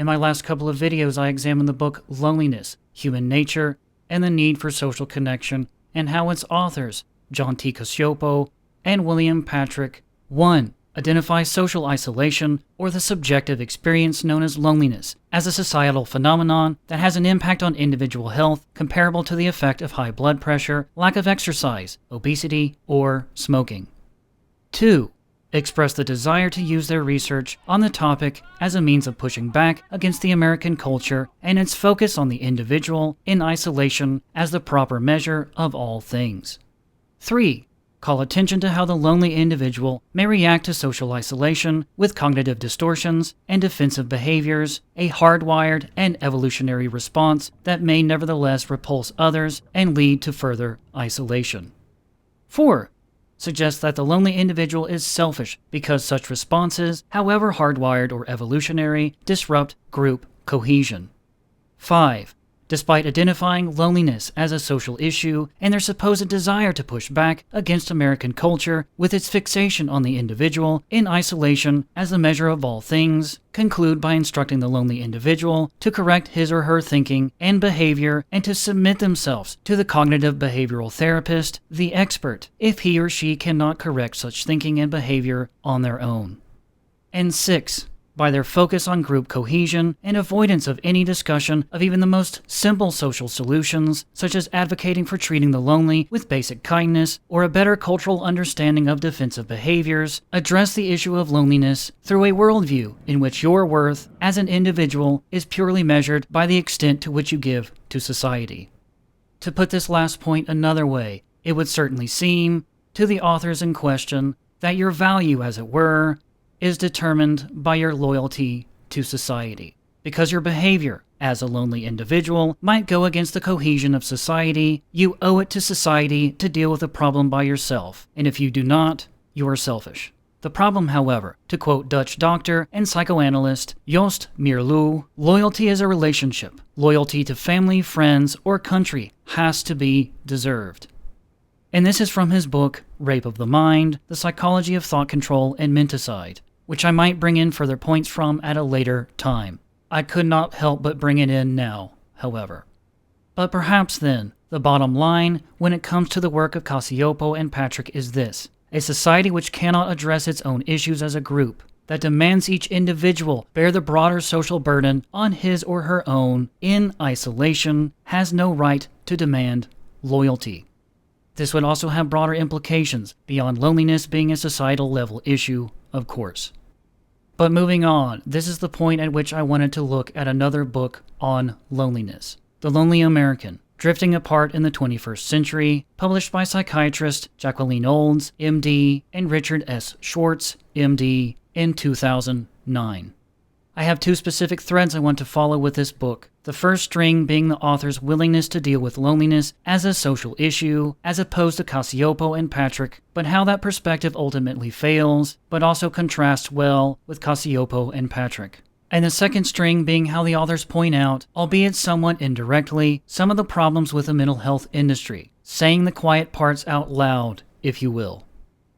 In my last couple of videos, I examined the book Loneliness, Human Nature, and the Need for Social Connection, and how its authors, John T. Cacioppo and William Patrick, 1. Identify social isolation, or the subjective experience known as loneliness, as a societal phenomenon that has an impact on individual health comparable to the effect of high blood pressure, lack of exercise, obesity, or smoking. 2. Express the desire to use their research on the topic as a means of pushing back against the American culture and its focus on the individual in isolation as the proper measure of all things. 3. Call attention to how the lonely individual may react to social isolation with cognitive distortions and defensive behaviors, a hardwired and evolutionary response that may nevertheless repulse others and lead to further isolation. 4. Suggests that the lonely individual is selfish because such responses, however hardwired or evolutionary, disrupt group cohesion. 5. Despite identifying loneliness as a social issue and their supposed desire to push back against American culture with its fixation on the individual in isolation as the measure of all things, conclude by instructing the lonely individual to correct his or her thinking and behavior and to submit themselves to the cognitive behavioral therapist, the expert, if he or she cannot correct such thinking and behavior on their own. And 6. By their focus on group cohesion and avoidance of any discussion of even the most simple social solutions, such as advocating for treating the lonely with basic kindness or a better cultural understanding of defensive behaviors, address the issue of loneliness through a worldview in which your worth as an individual is purely measured by the extent to which you give to society. To put this last point another way, it would certainly seem, to the authors in question, that your value, as it were, is determined by your loyalty to society. Because your behavior as a lonely individual might go against the cohesion of society, you owe it to society to deal with the problem by yourself, and if you do not, you are selfish. The problem, however, to quote Dutch doctor and psychoanalyst Joost Meerloo, loyalty is a relationship. Loyalty to family, friends, or country has to be deserved. And this is from his book, Rape of the Mind, The Psychology of Thought Control and Menticide, which I might bring in further points from at a later time. I could not help but bring it in now, however. But perhaps then, the bottom line when it comes to the work of Cacioppo and Patrick is this: a society which cannot address its own issues as a group, that demands each individual bear the broader social burden on his or her own in isolation, has no right to demand loyalty. This would also have broader implications beyond loneliness being a societal level issue, of course. But moving on, this is the point at which I wanted to look at another book on loneliness, The Lonely American, Drifting Apart in the 21st Century, published by psychiatrist Jacqueline Olds, M.D. and Richard Schwartz, M.D. in 2009. I have two specific threads I want to follow with this book. The first string being the author's willingness to deal with loneliness as a social issue, as opposed to Cacioppo and Patrick, but how that perspective ultimately fails, but also contrasts well with Cacioppo and Patrick. And the second string being how the authors point out, albeit somewhat indirectly, some of the problems with the mental health industry, saying the quiet parts out loud, if you will.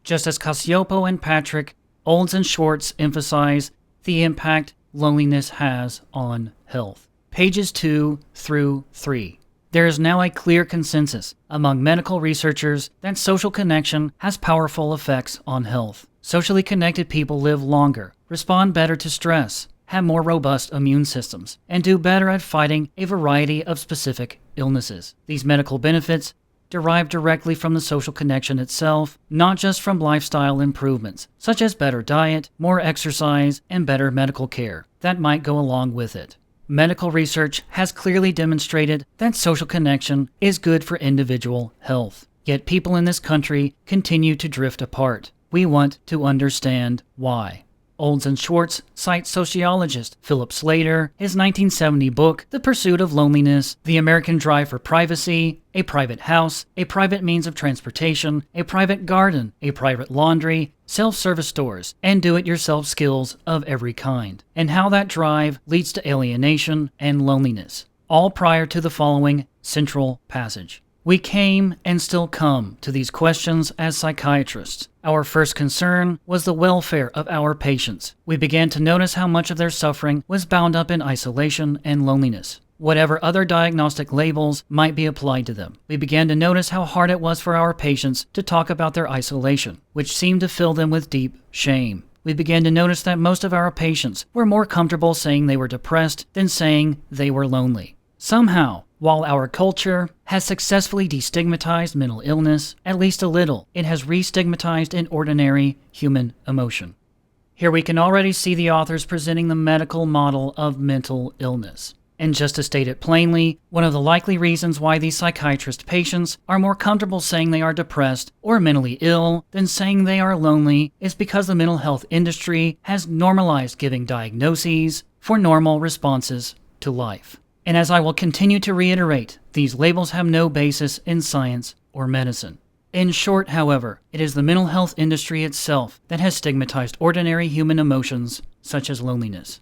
Just as Cacioppo and Patrick, Olds and Schwartz emphasize the impact loneliness has on health. Pages 2 through 3. There is now a clear consensus among medical researchers that social connection has powerful effects on health. Socially connected people live longer, respond better to stress, have more robust immune systems, and do better at fighting a variety of specific illnesses. These medical benefits derive directly from the social connection itself, not just from lifestyle improvements, such as better diet, more exercise, and better medical care that might go along with it. Medical research has clearly demonstrated that social connection is good for individual health. Yet people in this country continue to drift apart. We want to understand why. Olds and Schwartz cite sociologist Philip Slater, his 1970 book, The Pursuit of Loneliness, The American Drive for Privacy, a private house, a private means of transportation, a private garden, a private laundry, self-service stores, and do-it-yourself skills of every kind, and how that drive leads to alienation and loneliness, all prior to the following central passage. We came and still come to these questions as psychiatrists. Our first concern was the welfare of our patients. We began to notice how much of their suffering was bound up in isolation and loneliness. Whatever other diagnostic labels might be applied to them. We began to notice how hard it was for our patients to talk about their isolation, which seemed to fill them with deep shame. We began to notice that most of our patients were more comfortable saying they were depressed than saying they were lonely. Somehow, while our culture has successfully destigmatized mental illness, at least a little, it has re-stigmatized an ordinary human emotion. Here we can already see the authors presenting the medical model of mental illness. And just to state it plainly, one of the likely reasons why these psychiatrist patients are more comfortable saying they are depressed or mentally ill than saying they are lonely is because the mental health industry has normalized giving diagnoses for normal responses to life. And as I will continue to reiterate, these labels have no basis in science or medicine. In short, however, it is the mental health industry itself that has stigmatized ordinary human emotions such as loneliness.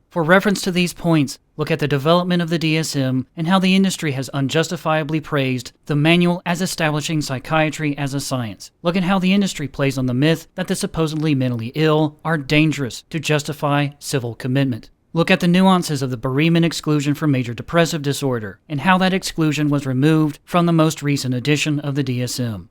For reference to these points, look at the development of the DSM and how the industry has unjustifiably praised the manual as establishing psychiatry as a science. Look at how the industry plays on the myth that the supposedly mentally ill are dangerous to justify civil commitment. Look at the nuances of the bereavement exclusion for major depressive disorder and how that exclusion was removed from the most recent edition of the DSM.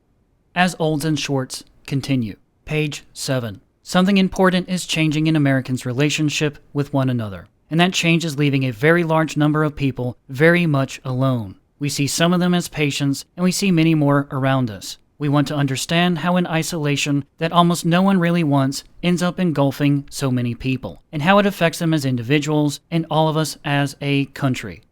As Olds and Schwartz continue. Page 7. Something important is changing in Americans' relationship with one another, and that change is leaving a very large number of people very much alone. We see some of them as patients, and we see many more around us. We want to understand how an isolation that almost no one really wants ends up engulfing so many people, and how it affects them as individuals and all of us as a country.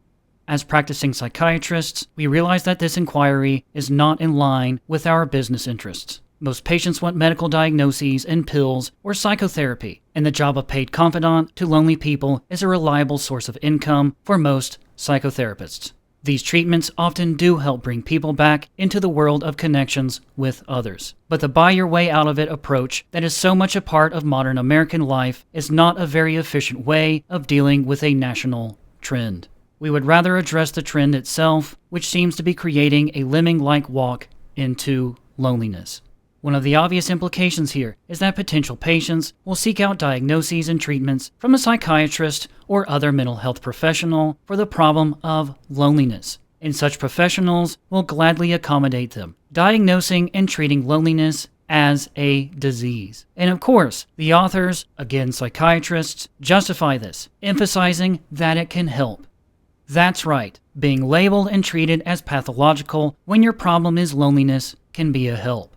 As practicing psychiatrists, we realize that this inquiry is not in line with our business interests. Most patients want medical diagnoses and pills or psychotherapy, and the job of paid confidant to lonely people is a reliable source of income for most psychotherapists. These treatments often do help bring people back into the world of connections with others. But the buy-your-way-out-of-it approach that is so much a part of modern American life is not a very efficient way of dealing with a national trend. We would rather address the trend itself, which seems to be creating a lemming-like walk into loneliness. One of the obvious implications here is that potential patients will seek out diagnoses and treatments from a psychiatrist or other mental health professional for the problem of loneliness, and such professionals will gladly accommodate them, diagnosing and treating loneliness as a disease. And of course, the authors, again psychiatrists, justify this, emphasizing that it can help. That's right, being labeled and treated as pathological when your problem is loneliness can be a help.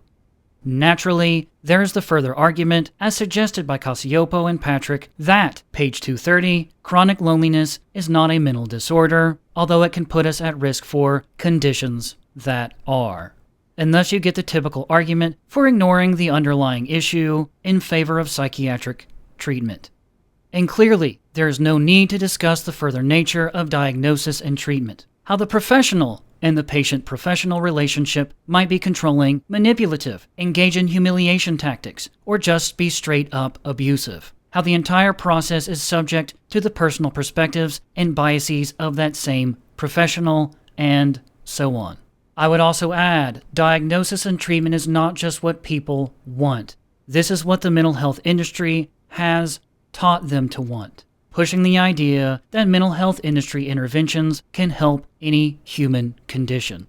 Naturally, there is the further argument, as suggested by Cacioppo and Patrick, that, page 230, chronic loneliness is not a mental disorder, although it can put us at risk for conditions that are. And thus you get the typical argument for ignoring the underlying issue in favor of psychiatric treatment. And clearly, there is no need to discuss the further nature of diagnosis and treatment, how the professional and the patient-professional relationship might be controlling, manipulative, engage in humiliation tactics, or just be straight-up abusive. How the entire process is subject to the personal perspectives and biases of that same professional, and so on. I would also add, diagnosis and treatment is not just what people want. This is what the mental health industry has taught them to want, pushing the idea that mental health industry interventions can help any human condition.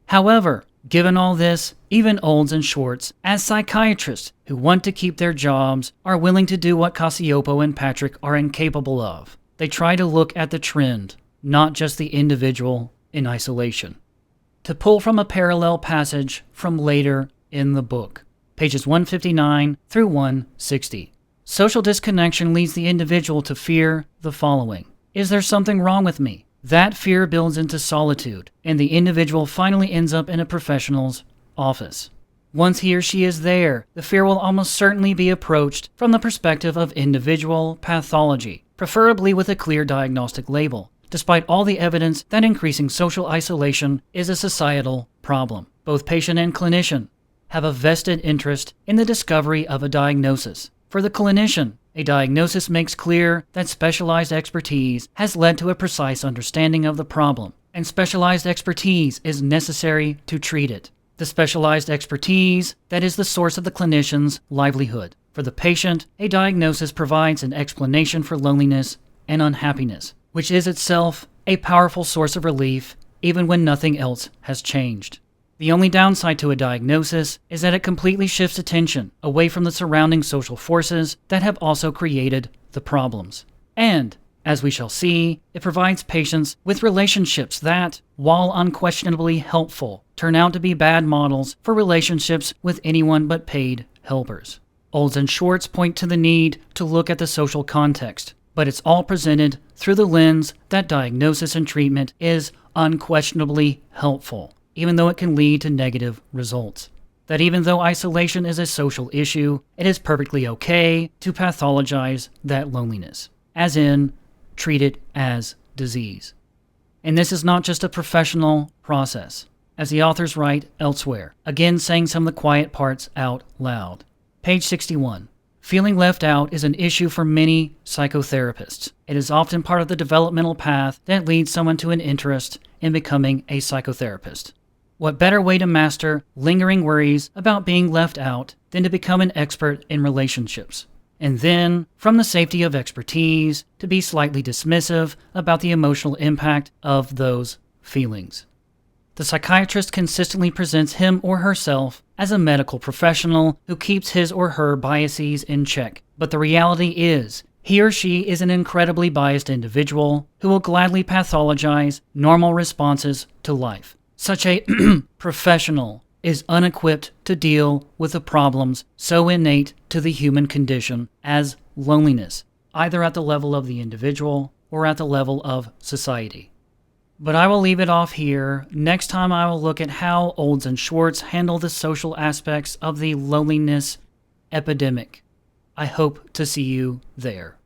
However, given all this, even Olds and Schwartz, as psychiatrists who want to keep their jobs, are willing to do what Cacioppo and Patrick are incapable of. They try to look at the trend, not just the individual in isolation. To pull from a parallel passage from later in the book, pages 159 through 160. Social disconnection leads the individual to fear the following. Is there something wrong with me? That fear builds into solitude, and the individual finally ends up in a professional's office. Once he or she is there, the fear will almost certainly be approached from the perspective of individual pathology, preferably with a clear diagnostic label, despite all the evidence that increasing social isolation is a societal problem. Both patient and clinician have a vested interest in the discovery of a diagnosis. For the clinician, a diagnosis makes clear that specialized expertise has led to a precise understanding of the problem, and specialized expertise is necessary to treat it. The specialized expertise that is the source of the clinician's livelihood. For the patient, a diagnosis provides an explanation for loneliness and unhappiness, which is itself a powerful source of relief even when nothing else has changed. The only downside to a diagnosis is that it completely shifts attention away from the surrounding social forces that have also created the problems. And, as we shall see, it provides patients with relationships that, while unquestionably helpful, turn out to be bad models for relationships with anyone but paid helpers. Olds and Schwartz point to the need to look at the social context, but it's all presented through the lens that diagnosis and treatment is unquestionably helpful, even though it can lead to negative results. That even though isolation is a social issue, it is perfectly okay to pathologize that loneliness, as in, treat it as disease. And this is not just a professional process, as the authors write elsewhere, again saying some of the quiet parts out loud. Page 61. Feeling left out is an issue for many psychotherapists. It is often part of the developmental path that leads someone to an interest in becoming a psychotherapist. What better way to master lingering worries about being left out than to become an expert in relationships? And then, from the safety of expertise, to be slightly dismissive about the emotional impact of those feelings. The psychiatrist consistently presents him or herself as a medical professional who keeps his or her biases in check. But the reality is, he or she is an incredibly biased individual who will gladly pathologize normal responses to life. Such a professional is unequipped to deal with the problems so innate to the human condition as loneliness, either at the level of the individual or at the level of society. But I will leave it off here. Next time I will look at how Olds and Schwartz handle the social aspects of the loneliness epidemic. I hope to see you there.